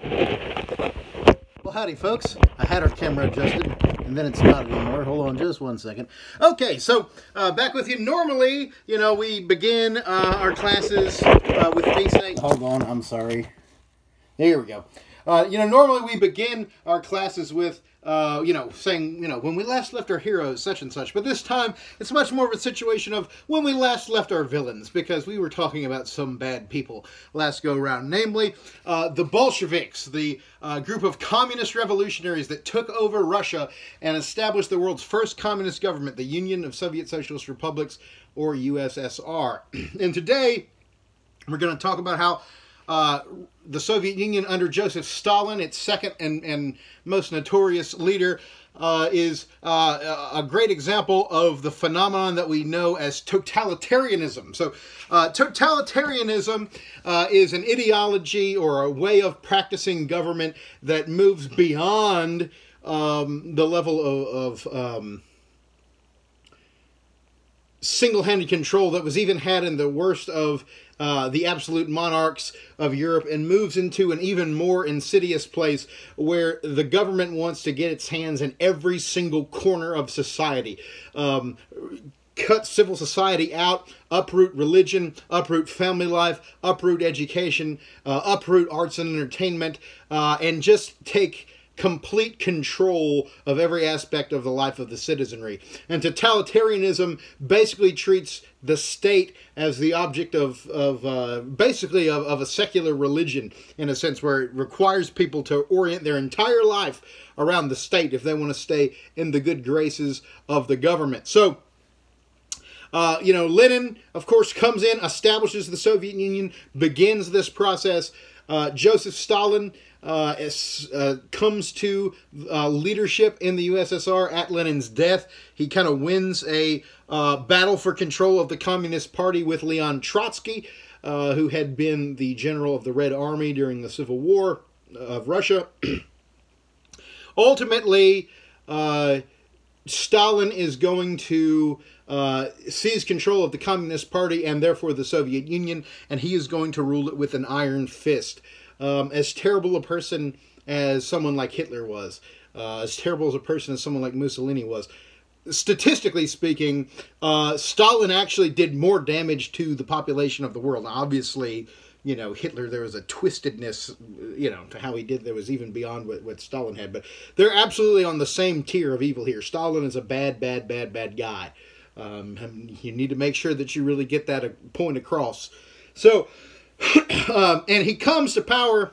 Well, howdy, folks. I had our camera adjusted, and then it's not anymore. Hold on just one second. Okay, so back with you. Normally, we begin our classes with me saying, hold on, I'm sorry. There we go. Normally we begin our classes with, saying, when we last left our heroes, such and such. But this time, it's much more of a situation of when we last left our villains, because we were talking about some bad people last go around. Namely, the Bolsheviks, the group of communist revolutionaries that took over Russia and established the world's first communist government, the Union of Soviet Socialist Republics, or USSR. And today, we're going to talk about how the Soviet Union under Joseph Stalin, its second and most notorious leader, is a great example of the phenomenon that we know as totalitarianism. So totalitarianism is an ideology or a way of practicing government that moves beyond the level of single-handed control that was even had in the worst of the absolute monarchs of Europe, and moves into an even more insidious place where the government wants to get its hands in every single corner of society. Cut civil society out, uproot religion, uproot family life, uproot education, uproot arts and entertainment, and just take complete control of every aspect of the life of the citizenry. And totalitarianism basically treats the state as the object of a secular religion, in a sense, where it requires people to orient their entire life around the state if they want to stay in the good graces of the government. So, Lenin, of course, comes in, establishes the Soviet Union, begins this process. Joseph Stalin comes to leadership in the USSR at Lenin's death. He kind of wins a battle for control of the Communist Party with Leon Trotsky, who had been the general of the Red Army during the Civil War of Russia. Ultimately, Stalin is going to seize control of the Communist Party and therefore the Soviet Union, and he is going to rule it with an iron fist. As terrible a person as someone like Hitler was, as terrible as a person as someone like Mussolini was, statistically speaking, Stalin actually did more damage to the population of the world. Now, obviously, Hitler, there was a twistedness, to how he did that was even beyond what Stalin had. But they're absolutely on the same tier of evil here. Stalin is a bad guy. You need to make sure that you really get that point across. So, and he comes to power.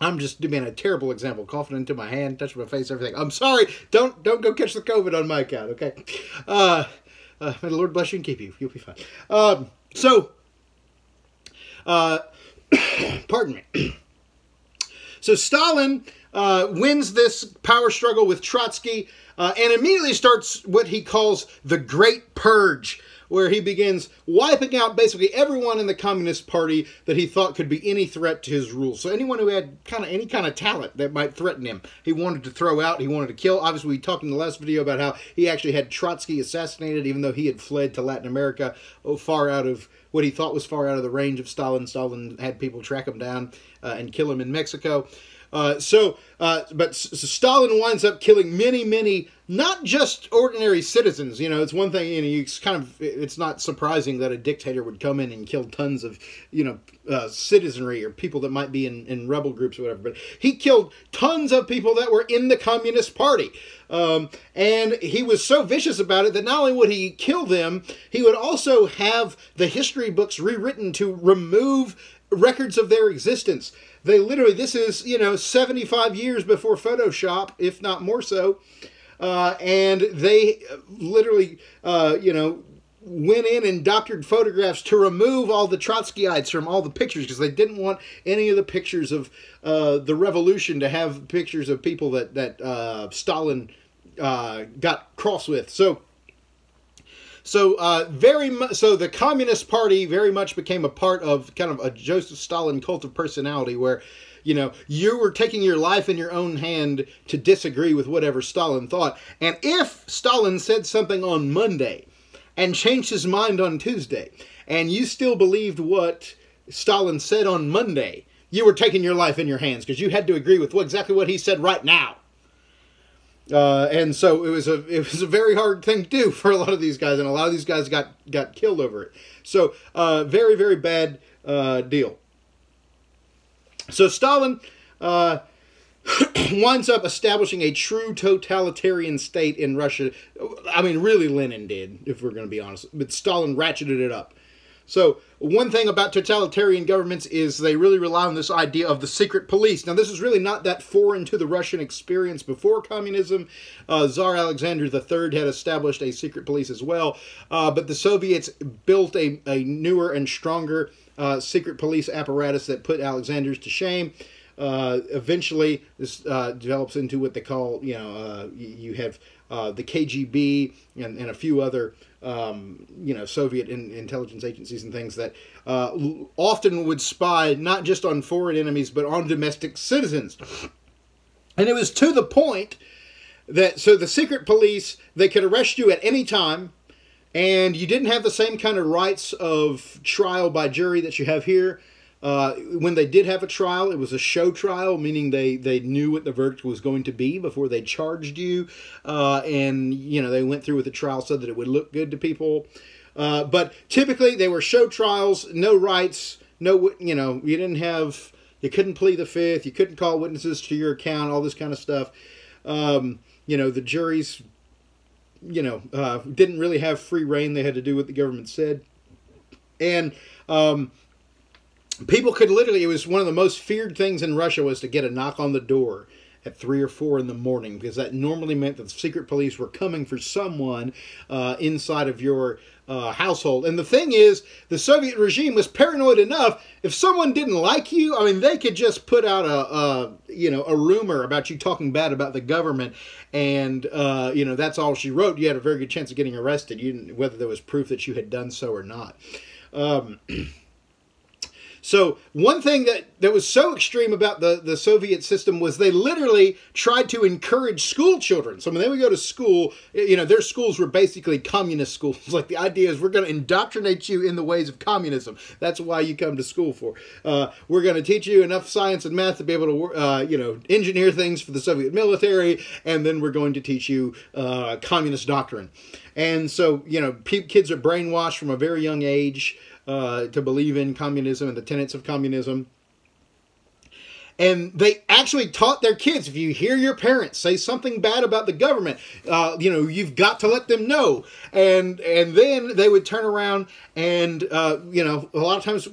I'm just being a terrible example, coughing into my hand, touching my face, everything. I'm sorry. Don't go catch the COVID on my account, okay? May the Lord bless you and keep you. You'll be fine. Pardon me. So Stalin wins this power struggle with Trotsky and immediately starts what he calls the Great Purge, where he begins wiping out basically everyone in the Communist Party that he thought could be any threat to his rule. So anyone who had any kind of talent that might threaten him, he wanted to throw out, he wanted to kill. Obviously, we talked in the last video about how he actually had Trotsky assassinated, even though he had fled to Latin America, far out of what he thought was far out of the range of Stalin. Stalin had people track him down and kill him in Mexico. But Stalin winds up killing many, not just ordinary citizens. It's one thing, it's not surprising that a dictator would come in and kill tons of, citizenry or people that might be in rebel groups or whatever. But he killed tons of people that were in the Communist Party. And he was so vicious about it that not only would he kill them, he would also have the history books rewritten to remove records of their existence. They literally, this is, 75 years before Photoshop, if not more so. And they literally, went in and doctored photographs to remove all the Trotskyites from all the pictures, because they didn't want any of the pictures of the revolution to have pictures of people that Stalin got cross with. So the Communist Party very much became a part of kind of a Joseph Stalin cult of personality, where you were taking your life in your own hand to disagree with whatever Stalin thought. And if Stalin said something on Monday and changed his mind on Tuesday, and you still believed what Stalin said on Monday, you were taking your life in your hands because you had to agree with exactly what he said right now. And so it was a very hard thing to do for a lot of these guys, and a lot of these guys got killed over it. So very, very bad deal. So Stalin winds up establishing a true totalitarian state in Russia. I mean, really Lenin did, if we're going to be honest. But Stalin ratcheted it up. So one thing about totalitarian governments is they really rely on this idea of the secret police. Now, this is really not that foreign to the Russian experience before communism. Tsar Alexander III had established a secret police as well. But the Soviets built a newer and stronger secret police apparatus that put Alexander's to shame. Eventually, this develops into what they call, you have the KGB and a few other, Soviet intelligence agencies and things that often would spy not just on foreign enemies, but on domestic citizens. And it was to the point that, so the secret police, they could arrest you at any time, and you didn't have the same kind of rights of trial by jury that you have here. When they did have a trial, it was a show trial, meaning they knew what the verdict was going to be before they charged you. And, they went through with the trial so that it would look good to people. But typically they were show trials, no rights, you couldn't plead the fifth, you couldn't call witnesses to your account, all this kind of stuff. The juries, didn't really have free reign. They had to do what the government said. And, people could literally, it was one of the most feared things in Russia was to get a knock on the door at 3 or 4 in the morning, because that normally meant that the secret police were coming for someone inside of your household. And the thing is, the Soviet regime was paranoid enough, if someone didn't like you, I mean, they could just put out a rumor about you talking bad about the government, and, that's all she wrote. You had a very good chance of getting arrested, whether there was proof that you had done so or not. So one thing that was so extreme about the Soviet system was they literally tried to encourage school children. So when they would go to school, their schools were basically communist schools. Like, the idea is, we're going to indoctrinate you in the ways of communism. That's why you come to school for. We're going to teach you enough science and math to be able to, engineer things for the Soviet military, and then we're going to teach you communist doctrine. And so, kids are brainwashed from a very young age to believe in communism and the tenets of communism. And they actually taught their kids, if you hear your parents say something bad about the government, you've got to let them know. And then they would turn around and, a lot of times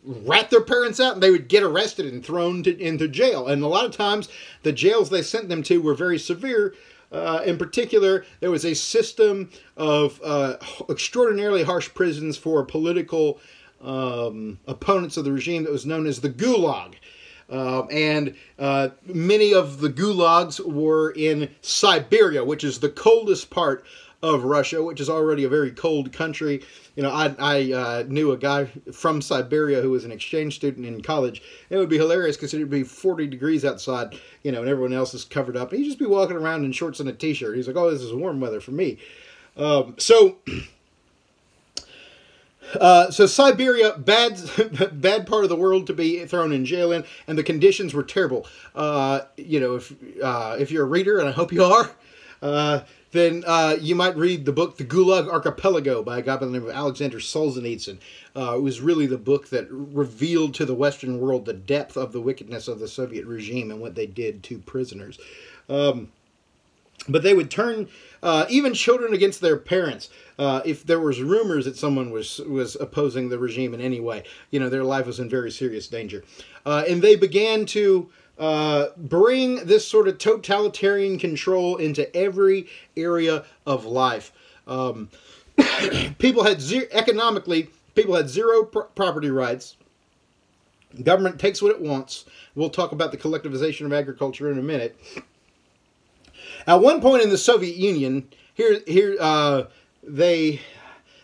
rat their parents out, and they would get arrested and thrown into jail. And a lot of times the jails they sent them to were very severe. In particular, there was a system of extraordinarily harsh prisons for political opponents of the regime that was known as the Gulag. And many of the gulags were in Siberia, which is the coldest part of Russia, which is already a very cold country. I knew a guy from Siberia who was an exchange student in college. It would be hilarious because it would be 40 degrees outside, and everyone else is covered up. And he'd just be walking around in shorts and a t-shirt. He's like, oh, this is warm weather for me. So Siberia, bad part of the world to be thrown in jail in, and the conditions were terrible. If you're a reader, and I hope you are, then you might read the book The Gulag Archipelago by a guy by the name of Alexander Solzhenitsyn. It was really the book that revealed to the Western world the depth of the wickedness of the Soviet regime and what they did to prisoners. But they would turn even children against their parents if there was rumors that someone was opposing the regime in any way. Their life was in very serious danger. And they began to bring this sort of totalitarian control into every area of life. People had zero property rights. The government takes what it wants. We'll talk about the collectivization of agriculture in a minute. At one point in the Soviet Union, they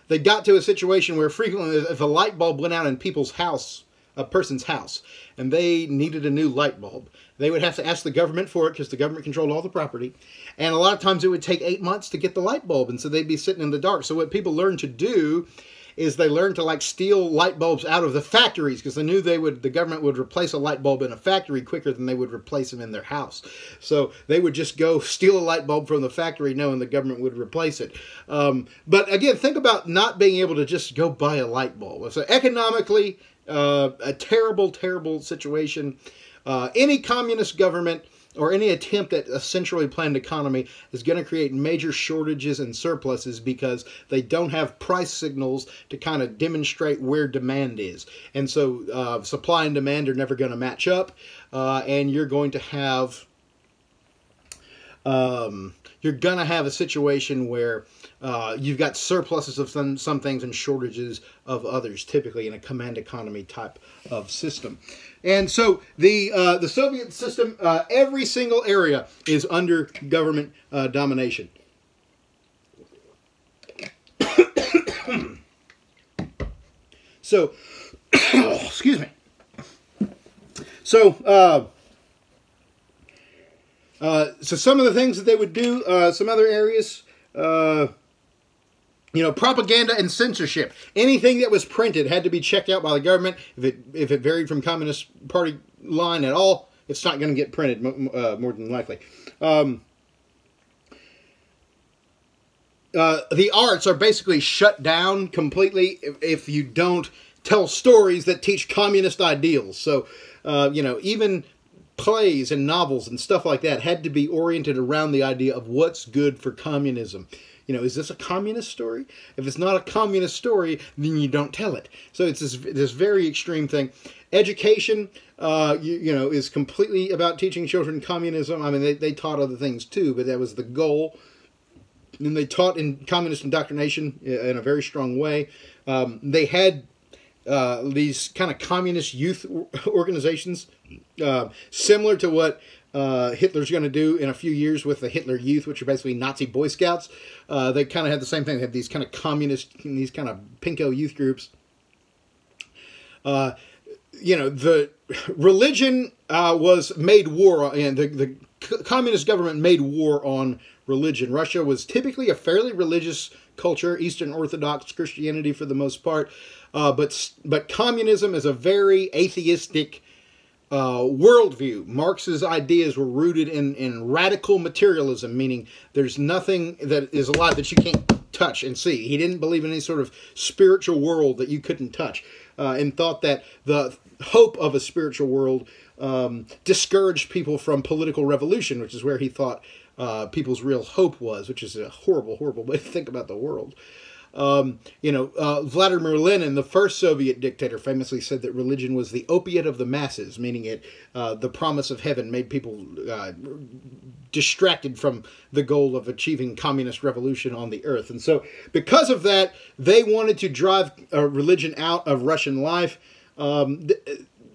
got to a situation where frequently, if a light bulb went out in a person's house, and they needed a new light bulb, they would have to ask the government for it because the government controlled all the property. And a lot of times it would take 8 months to get the light bulb, and so they'd be sitting in the dark. So what people learned to do is they learned to like steal light bulbs out of the factories because they knew the government would replace a light bulb in a factory quicker than they would replace them in their house. So they would just go steal a light bulb from the factory knowing the government would replace it. But again, think about not being able to just go buy a light bulb. So economically, a terrible, terrible situation. Any communist government or any attempt at a centrally planned economy is going to create major shortages and surpluses because they don't have price signals to kind of demonstrate where demand is. And so supply and demand are never going to match up, and you're going to have a situation where you've got surpluses of some things and shortages of others, typically in a command economy type of system. And so the Soviet system, every single area is under government domination. So, excuse me. So, so some of the things that they would do, some other areas, propaganda and censorship. Anything that was printed had to be checked out by the government. If it varied from Communist Party line at all, it's not going to get printed, more than likely. The arts are basically shut down completely if you don't tell stories that teach communist ideals. So, even plays and novels and stuff like that had to be oriented around the idea of what's good for communism. Is this a communist story? If it's not a communist story, then you don't tell it. So it's this very extreme thing. Education, is completely about teaching children communism. I mean, they taught other things too, but that was the goal. And they taught in communist indoctrination in a very strong way. They had these kind of communist youth organizations, similar to what Hitler's going to do in a few years with the Hitler Youth, which are basically Nazi Boy Scouts. They kind of had the same thing. They had these kind of communist, these kind of pinko youth groups. The religion was made war on, and the communist government made war on religion. Russia was typically a fairly religious culture, Eastern Orthodox Christianity for the most part, but communism is a very atheistic worldview. Marx's ideas were rooted in radical materialism, meaning there's nothing that is alive that you can't touch and see. He didn't believe in any sort of spiritual world that you couldn't touch, and thought that the hope of a spiritual world discouraged people from political revolution, which is where he thought people's real hope was, which is a horrible, horrible way to think about the world. Vladimir Lenin, the first Soviet dictator, famously said that religion was the opiate of the masses, meaning the promise of heaven made people distracted from the goal of achieving communist revolution on the earth. And so because of that, they wanted to drive religion out of Russian life,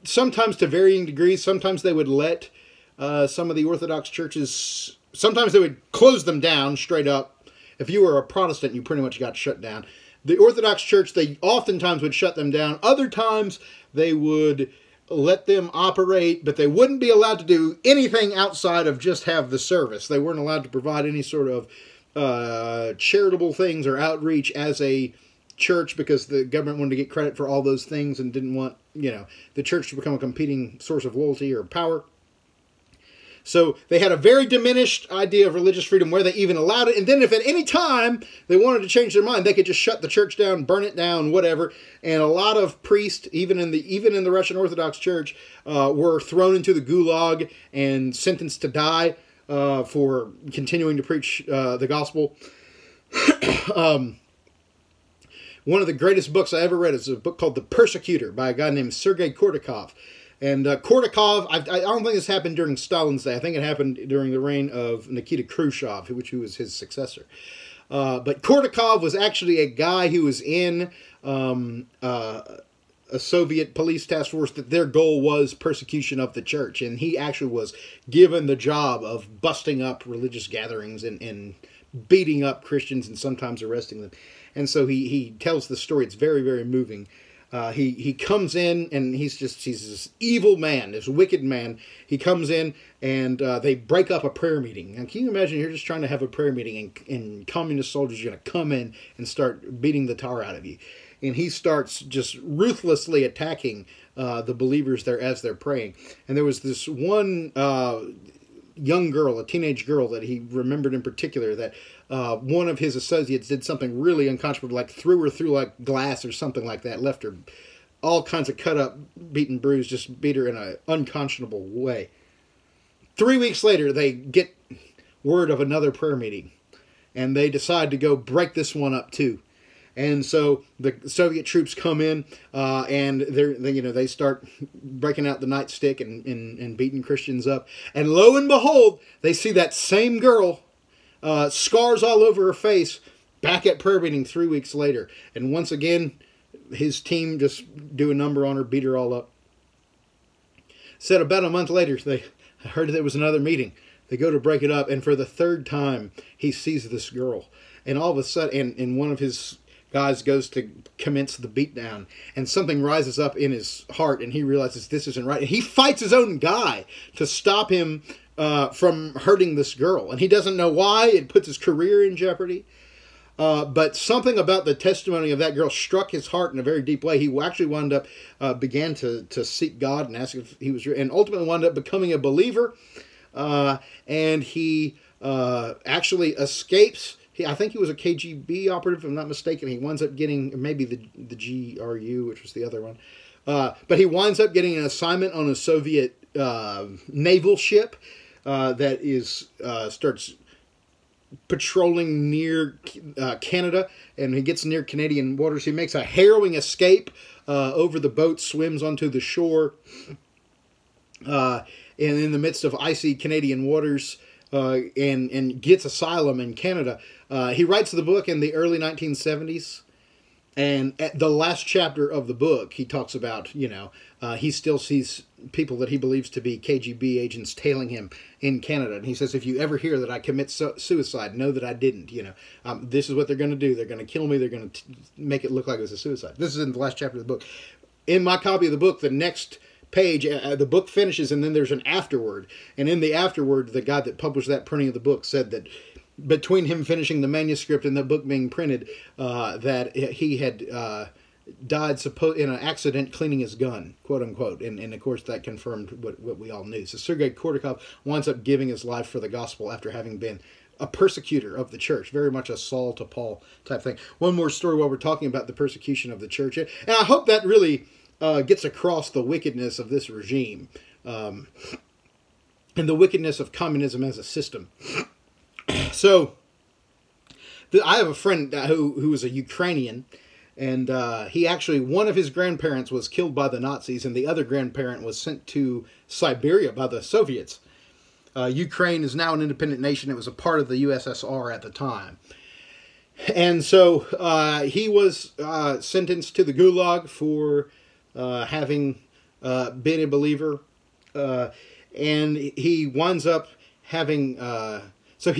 sometimes to varying degrees. Sometimes they would let some of the Orthodox churches, sometimes they would close them down straight up. If you were a Protestant, you pretty much got shut down. The Orthodox Church, they oftentimes would shut them down. Other times, they would let them operate, but they wouldn't be allowed to do anything outside of just have the service. They weren't allowed to provide any sort of charitable things or outreach as a church because the government wanted to get credit for all those things and didn't want, the church to become a competing source of loyalty or power. So they had a very diminished idea of religious freedom where they even allowed it. And then if at any time they wanted to change their mind, they could just shut the church down, burn it down, whatever. And a lot of priests, even in the Russian Orthodox Church, were thrown into the gulag and sentenced to die for continuing to preach the gospel. One of the greatest books I ever read is a book called The Persecutor by a guy named Sergei Kordakov. And Kordakov, I don't think this happened during Stalin's day. I think it happened during the reign of Nikita Khrushchev, who was his successor. But Kordakov was actually a guy who was in a Soviet police task force that their goal was persecution of the church. And he actually was given the job of busting up religious gatherings and beating up Christians and sometimes arresting them. And so he tells the story. It's very, very moving. He comes in and he's this evil man, this wicked man. He comes in and they break up a prayer meeting. And can you imagine you're just trying to have a prayer meeting and communist soldiers are going to come in and start beating the tar out of you? and he starts just ruthlessly attacking the believers there as they're praying. And there was this one young girl, a teenage girl, that he remembered in particular, that one of his associates did something really unconscionable, like threw her through like glass or something like that, left her all kinds of cut up, beaten, bruised, just beat her in an unconscionable way. 3 weeks later, they get word of another prayer meeting, and they decide to go break this one up too. And so the Soviet troops come in, and they start breaking out the nightstick and beating Christians up. And lo and behold, they see that same girl, scars all over her face, back at prayer meeting 3 weeks later. And once again, his team just do a number on her, beat her all up. Said about a month later, they heard there was another meeting. They go to break it up, and for the third time, he sees this girl. And all of a sudden, and one of his guys goes to commence the beatdown, and something rises up in his heart, and he realizes this isn't right. And he fights his own guy to stop him from hurting this girl. And he doesn't know why. It puts his career in jeopardy. But something about the testimony of that girl struck his heart in a very deep way. He actually wound up, began to seek God and ask if he was, and ultimately wound up becoming a believer. And he actually escapes. I think he was a KGB operative, if I'm not mistaken. He winds up getting maybe the GRU, which was the other one. But he winds up getting an assignment on a Soviet naval ship that starts patrolling near Canada, and he gets near Canadian waters. He makes a harrowing escape over the boat, swims onto the shore, and in the midst of icy Canadian waters, and gets asylum in Canada. He writes the book in the early 1970s, and at the last chapter of the book, he talks about, he still sees people that he believes to be KGB agents tailing him in Canada. And he says, if you ever hear that I commit suicide, know that I didn't. This is what they're going to do. They're going to kill me. They're going to make it look like it was a suicide. This is in the last chapter of the book. In my copy of the book, the next page, the book finishes, and then there's an afterword. And in the afterword, the guy that published that printing of the book said that between him finishing the manuscript and the book being printed, that he had died in an accident cleaning his gun, quote unquote. And of course that confirmed what we all knew. So Sergei Kordakov winds up giving his life for the gospel after having been a persecutor of the church, very much a Saul to Paul type thing. One more story while we're talking about the persecution of the church. And I hope that really gets across the wickedness of this regime, and the wickedness of communism as a system. So I have a friend who was a Ukrainian, and he actually, one of his grandparents was killed by the Nazis, and the other grandparent was sent to Siberia by the Soviets. Ukraine is now an independent nation. It was a part of the USSR at the time. And so he was sentenced to the Gulag for having been a believer. And he winds up having... So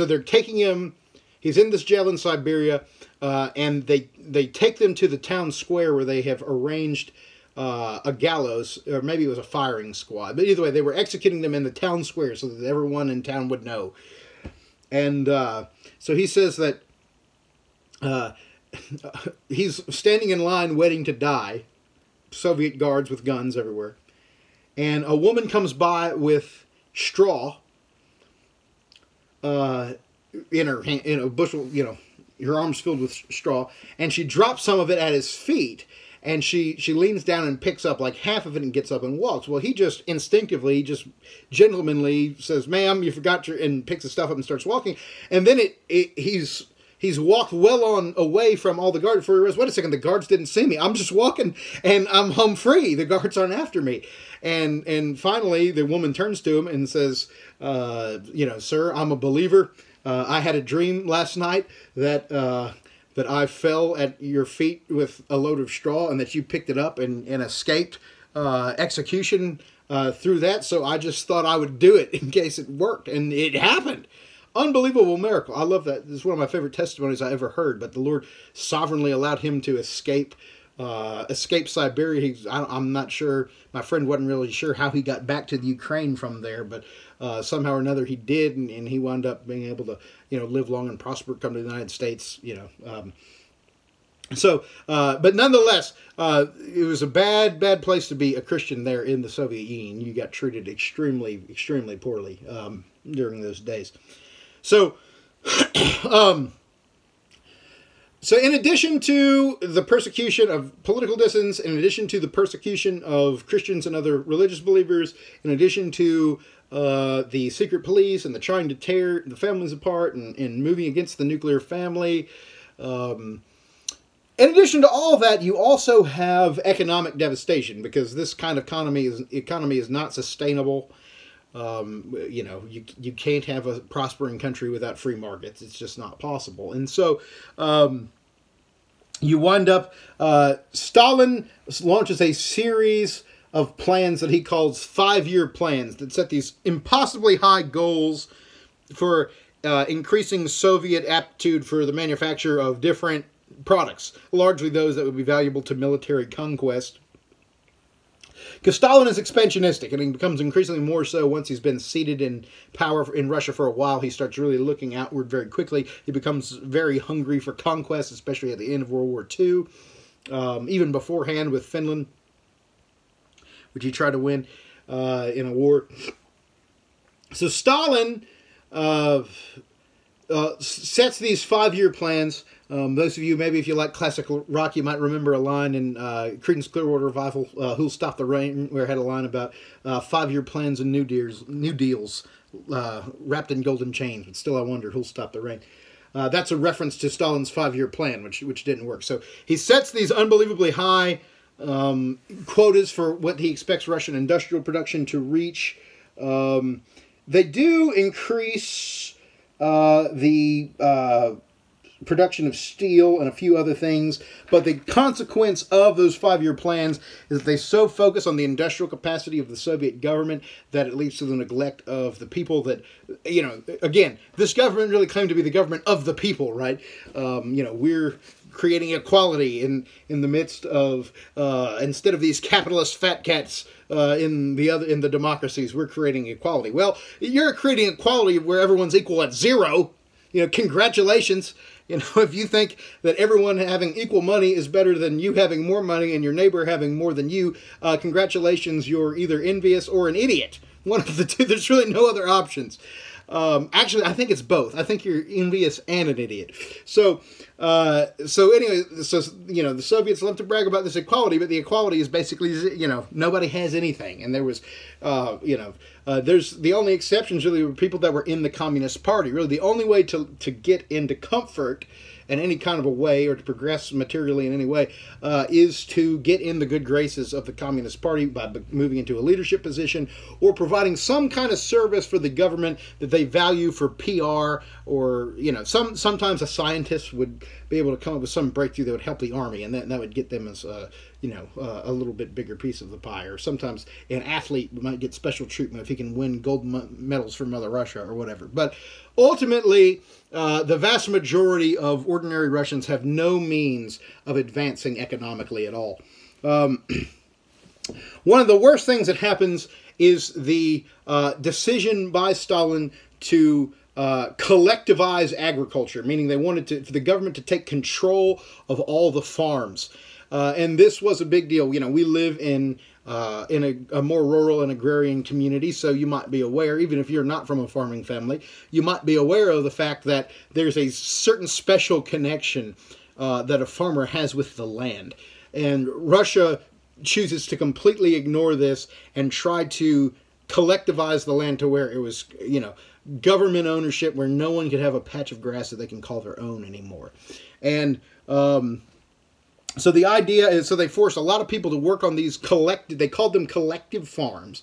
they're taking him... He's in this jail in Siberia, and they take them to the town square where they have arranged a gallows, or maybe it was a firing squad. But either way, they were executing them in the town square so that everyone in town would know. And so he says that he's standing in line waiting to die, Soviet guards with guns everywhere, and a woman comes by with straw in her hand, in a bushel, her arms filled with straw, and she drops some of it at his feet, and she leans down and picks up like half of it and gets up and walks. Well, he just instinctively, just gentlemanly says, "Ma'am, you forgot your," and picks the stuff up and starts walking. And then he's walked well on away from all the guards before he realizes, wait a second, the guards didn't see me. I'm just walking and I'm home free. The guards aren't after me. And finally the woman turns to him and says, "Sir, I'm a believer. I had a dream last night that I fell at your feet with a load of straw and that you picked it up and escaped execution through that. So I just thought I would do it in case it worked." And it happened. Unbelievable miracle. I love that. This is one of my favorite testimonies I ever heard. But the Lord sovereignly allowed him to escape Siberia. I'm not sure. My friend wasn't really sure how he got back to the Ukraine from there, but somehow or another he did, and he wound up being able to, live long and prosper, come to the United States, So, but nonetheless, it was a bad place to be a Christian there in the Soviet Union. You got treated extremely poorly during those days. So, so in addition to the persecution of political dissidents, in addition to the persecution of Christians and other religious believers, in addition to the secret police and the trying to tear the families apart and moving against the nuclear family, in addition to all of that, you also have economic devastation, because this kind of economy is not sustainable. You can't have a prospering country without free markets. It's just not possible. And so you wind up, Stalin launches a series of plans that he calls 5-year plans that set these impossibly high goals for increasing Soviet aptitude for the manufacture of different products, largely those that would be valuable to military conquest. Because Stalin is expansionistic, and he becomes increasingly more so once he's been seated in power in Russia for a while. He starts really looking outward very quickly. He becomes very hungry for conquest, especially at the end of World War II, even beforehand with Finland, which he tried to win in a war. So Stalin sets these 5-year plans. Those of you, maybe if you like classic rock, you might remember a line in Creedence Clearwater Revival, Who'll Stop the Rain, where it had a line about 5-year plans and new deals wrapped in golden chains, but still I wonder who'll stop the rain. That's a reference to Stalin's 5-year plan, which didn't work. So he sets these unbelievably high quotas for what he expects Russian industrial production to reach. They do increase the production of steel and a few other things, but the consequence of those 5-year plans is that they so focus on the industrial capacity of the Soviet government that it leads to the neglect of the people that, again, this government really claimed to be the government of the people, right? We're creating equality in the midst of, instead of these capitalist fat cats in the democracies, we're creating equality. Well, you're creating equality where everyone's equal at zero. Congratulations. If you think that everyone having equal money is better than you having more money and your neighbor having more than you, congratulations, you're either envious or an idiot. One of the two. There's really no other options. Actually, I think it's both. I think you're envious and an idiot. So anyway, the Soviets love to brag about this equality, but the equality is basically, nobody has anything. And there was, there's the only exceptions really were people that were in the Communist Party. Really, the only way to get into comfort in any kind of a way, or to progress materially in any way, is to get in the good graces of the Communist Party by moving into a leadership position or providing some kind of service for the government that they value for PR, or sometimes a scientist would be able to come up with some breakthrough that would help the army, and that would get them as a little bit bigger piece of the pie. Or sometimes an athlete might get special treatment if he can win gold medals for Mother Russia or whatever. But ultimately, the vast majority of ordinary Russians have no means of advancing economically at all. One of the worst things that happens is the decision by Stalin to collectivize agriculture, meaning they wanted for the government to take control of all the farms. And this was a big deal. We live in a more rural and agrarian community, so you might be aware, even if you're not from a farming family, you might be aware of the fact that there's a certain special connection that a farmer has with the land. And Russia chooses to completely ignore this and try to collectivize the land to where it was, government ownership, where no one could have a patch of grass that they can call their own anymore. And so the idea is, so they forced a lot of people to work on these they called them collective farms,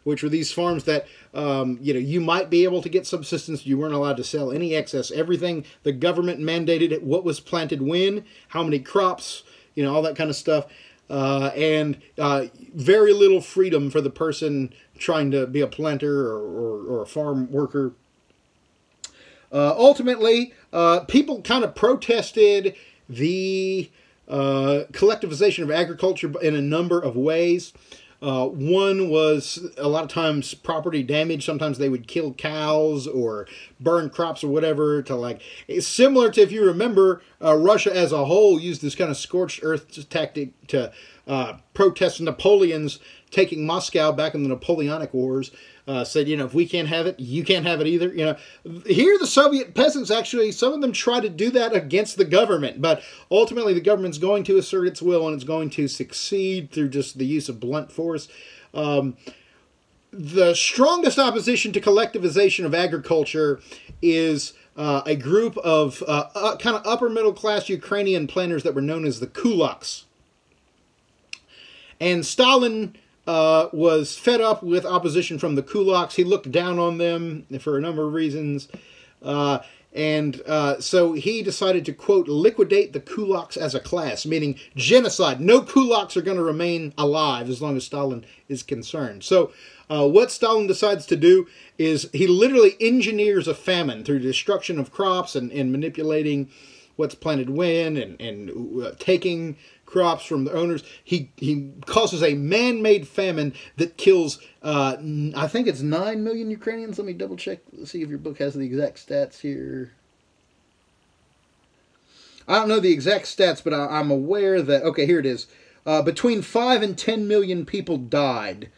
which were these farms that, you might be able to get subsistence. You weren't allowed to sell any excess. Everything, the government mandated what was planted when, how many crops, all that kind of stuff. And very little freedom for the person trying to be a planter or a farm worker. Ultimately, people kind of protested the collectivization of agriculture in a number of ways. One was a lot of times property damage. Sometimes they would kill cows or burn crops or whatever to like. It's similar to, if you remember, Russia as a whole used this kind of scorched earth tactic to protest Napoleon's taking Moscow back in the Napoleonic Wars. Said, you know, if we can't have it, you can't have it either. You know, here the Soviet peasants actually, some of them try to do that against the government, but ultimately the government's going to assert its will and it's going to succeed through just the use of blunt force. The strongest opposition to collectivization of agriculture is a group of kind of upper middle class Ukrainian planters that were known as the kulaks. And Stalin was fed up with opposition from the kulaks. He looked down on them for a number of reasons. So he decided to, quote, liquidate the kulaks as a class, meaning genocide. No kulaks are going to remain alive as long as Stalin is concerned. So what Stalin decides to do is he literally engineers a famine through destruction of crops and manipulating what's planted when and taking crops from the owners. He causes a man-made famine that kills, I think it's 9 million Ukrainians. Let me double check, see if your book has the exact stats here. I don't know the exact stats, but I'm aware that, okay, here it is. Between 5 and 10 million people died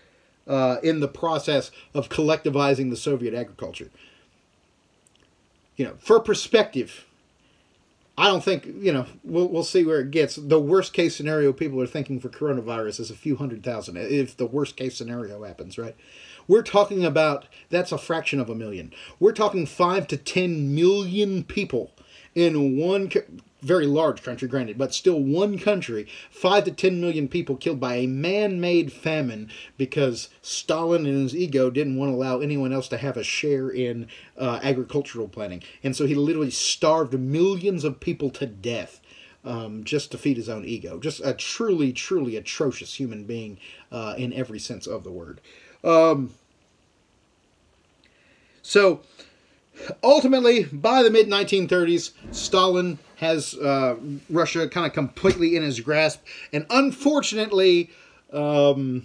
in the process of collectivizing the Soviet agriculture. You know, for perspective, I don't think, you know, we'll see where it gets. The worst case scenario people are thinking for coronavirus is a few 100,000, if the worst case scenario happens, right? We're talking about, that's a fraction of a million. We're talking 5 to 10 million people in one very large country, granted, but still one country, 5 to 10 million people killed by a man-made famine because Stalin in his ego didn't want to allow anyone else to have a share in agricultural planting. And so he literally starved millions of people to death just to feed his own ego. Just a truly, truly atrocious human being in every sense of the word. So ultimately, by the mid-1930s, Stalin has Russia kind of completely in his grasp. And unfortunately, the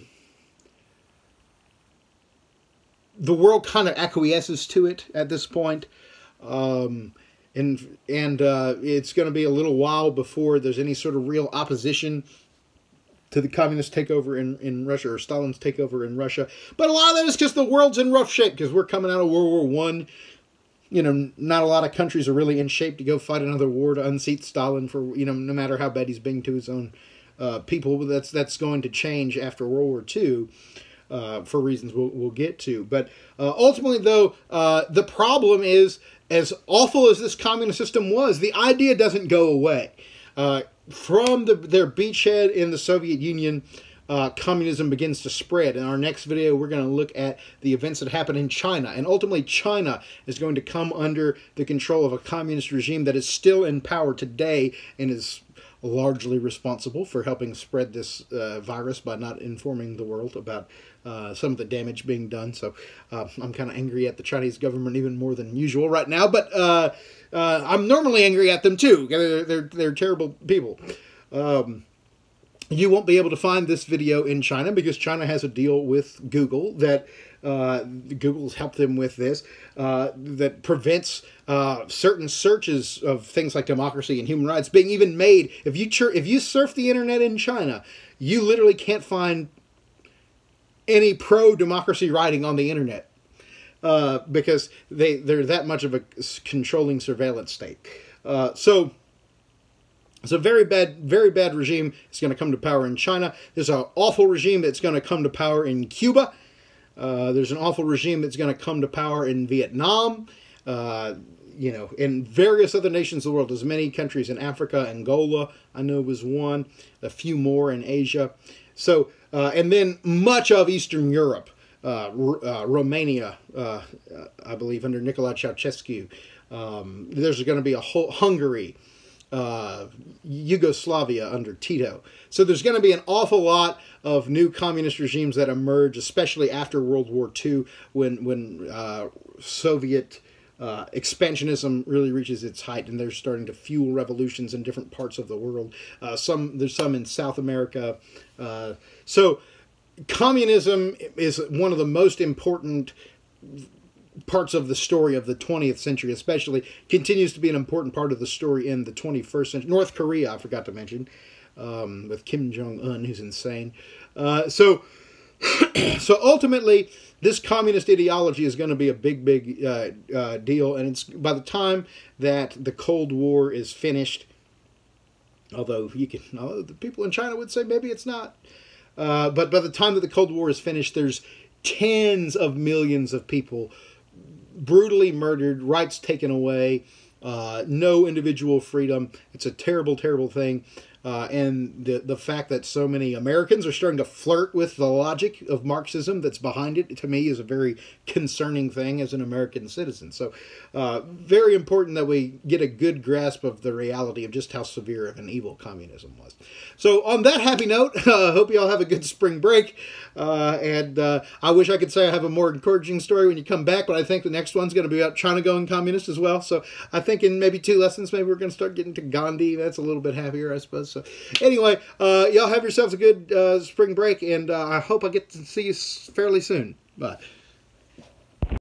world kind of acquiesces to it at this point. And it's going to be a little while before there's any sort of real opposition to the communist takeover in Russia, or Stalin's takeover in Russia. But a lot of that is because the world's in rough shape, because we're coming out of World War I. You know, not a lot of countries are really in shape to go fight another war to unseat Stalin for, you know, no matter how bad he's being to his own people. That's going to change after World War II for reasons we'll get to. But ultimately, though, the problem is, as awful as this communist system was, the idea doesn't go away. From their beachhead in the Soviet Union, communism begins to spread. In our next video, we're going to look at the events that happen in China. And ultimately, China is going to come under the control of a communist regime that is still in power today and is largely responsible for helping spread this virus by not informing the world about some of the damage being done. So I'm kind of angry at the Chinese government even more than usual right now. But I'm normally angry at them too. They're terrible people. You won't be able to find this video in China because China has a deal with Google that Google's helped them with this, that prevents certain searches of things like democracy and human rights being even made. If you surf the internet in China, you literally can't find any pro-democracy writing on the internet because they're that much of a controlling surveillance state. So it's a very bad regime. It's going to come to power in China. There's an awful regime that's going to come to power in Cuba. There's an awful regime that's going to come to power in Vietnam. You know, in various other nations of the world. There's many countries in Africa. Angola, I know, was one. A few more in Asia. So, and then much of Eastern Europe. Romania, I believe, under Nicolae Ceausescu. There's going to be a whole Hungary. Yugoslavia under Tito. So there's going to be an awful lot of new communist regimes that emerge, especially after World War II, when Soviet expansionism really reaches its height, and they're starting to fuel revolutions in different parts of the world. There's some in South America. So communism is one of the most important parts of the story of the 20th century, especially, continues to be an important part of the story in the 21st century. North Korea, I forgot to mention, with Kim Jong-un, who's insane. So ultimately, this communist ideology is going to be a big deal, and it's by the time that the Cold War is finished, although the people in China would say maybe it's not, but by the time that the Cold War is finished, there's tens of millions of people brutally murdered, rights taken away, no individual freedom. It's a terrible, terrible thing. And the fact that so many Americans are starting to flirt with the logic of Marxism that's behind it, to me, is a very concerning thing as an American citizen. So very important that we get a good grasp of the reality of just how severe of an evil communism was. So on that happy note, I hope you all have a good spring break. And I wish I could say I have a more encouraging story when you come back, but I think the next one's going to be about China going communist as well. So I think in maybe 2 lessons, maybe we're going to start getting to Gandhi. That's a little bit happier, I suppose. So anyway, y'all have yourselves a good spring break, and I hope I get to see you fairly soon. Bye.